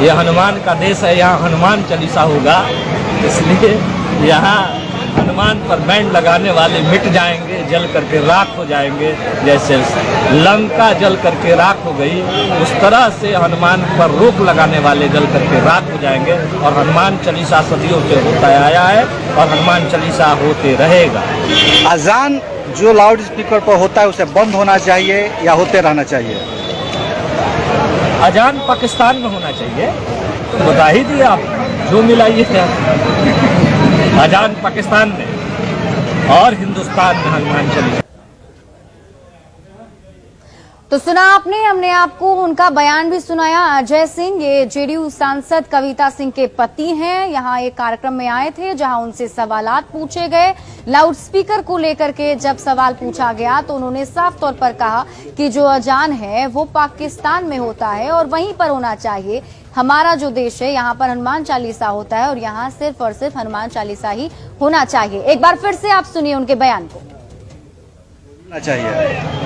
ये हनुमान का देश है, यहाँ हनुमान चालीसा होगा, इसलिए यहाँ हनुमान पर बैंड लगाने वाले मिट जाएंगे, जल करके राख हो जाएंगे। जैसे लंका जल करके राख हो गई, उस तरह से हनुमान पर रोक लगाने वाले जल करके राख हो जाएंगे। और हनुमान चालीसा सदियों से होता आया है और हनुमान चालीसा होते रहेगा। अजान जो लाउड स्पीकर पर होता है उसे बंद होना चाहिए या होते रहना चाहिए? अजान पाकिस्तान में होना चाहिए, तो बता ही दिए आप, जो मिला ये थे। अजान पाकिस्तान में और हिंदुस्तान में हनुमान चालीसा। तो सुना आपने, हमने आपको उनका बयान भी सुनाया। अजय सिंह ये जेडीयू सांसद कविता सिंह के पति हैं, यहाँ एक कार्यक्रम में आए थे जहां उनसे सवालात पूछे गए। लाउड स्पीकर को लेकर के जब सवाल पूछा गया तो उन्होंने साफ तौर पर कहा कि जो अजान है वो पाकिस्तान में होता है और वहीं पर होना चाहिए। हमारा जो देश है यहाँ पर हनुमान चालीसा होता है और यहाँ सिर्फ और सिर्फ हनुमान चालीसा ही होना चाहिए। एक बार फिर से आप सुनिए उनके बयान को। चाहिए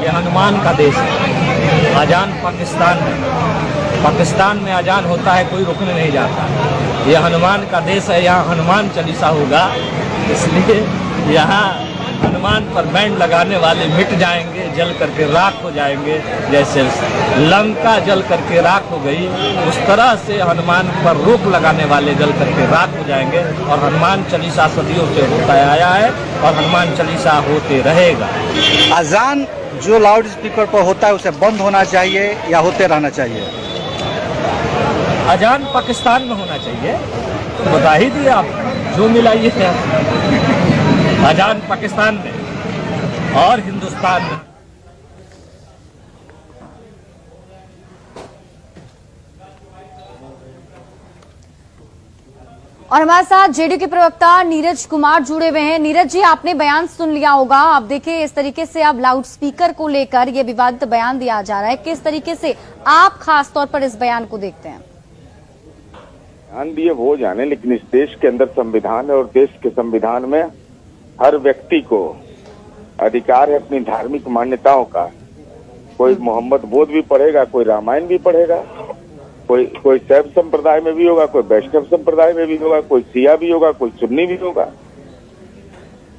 ये हनुमान का देश है, अजान पाकिस्तान में अजान होता है, कोई रुकने नहीं जाता। ये हनुमान का देश है, यहाँ हनुमान चालीसा होगा, इसलिए यहाँ हनुमान पर बैंड लगाने वाले मिट जाएंगे, जल करके राख हो जाएंगे। जैसे लंका जल करके राख हो गई, उस तरह से हनुमान पर रोक लगाने वाले जल करके राख हो जाएंगे। और हनुमान चालीसा सदियों से होता आया है और हनुमान चालीसा होते रहेगा। अजान जो लाउड स्पीकर पर होता है उसे बंद होना चाहिए या होते रहना चाहिए? अजान पाकिस्तान में होना चाहिए, तो बता ही दिए आप, जो मिला ये थे। अजान पाकिस्तान में और हिंदुस्तान में। और हमारे साथ जेडीयू के प्रवक्ता नीरज कुमार जुड़े हुए हैं। नीरज जी, आपने बयान सुन लिया होगा। आप देखिए, इस तरीके से अब लाउड स्पीकर को लेकर ये विवादित बयान दिया जा रहा है, किस तरीके से आप खास तौर पर इस बयान को देखते हैं? बयान दिए वो जाने, लेकिन इस देश के अंदर संविधान है और देश के संविधान में हर व्यक्ति को अधिकार है अपनी धार्मिक मान्यताओं का। कोई मोहम्मद बोध भी पढ़ेगा, कोई रामायण भी पढ़ेगा, कोई शैव संप्रदाय में भी होगा, कोई वैष्णव संप्रदाय में भी होगा, कोई सिया भी होगा, कोई सुन्नी भी होगा।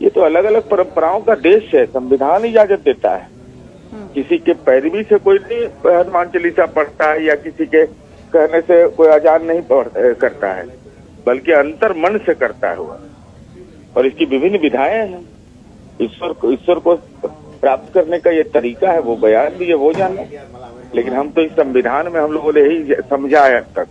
ये तो अलग अलग परंपराओं का देश है, संविधान इजाजत देता है। किसी के पैरवी से कोई नहीं हनुमान चालीसा पढ़ता है या किसी के कहने से कोई अजान नहीं करता है, बल्कि अंतर मन से करता है हुआ। और इसकी विभिन्न विधाएं हैं। ईश्वर को प्राप्त करने का ये तरीका है, वो बयान भी है वो जाने। लेकिन हम तो इस संविधान में हम लोगों ने यही समझा है अब तक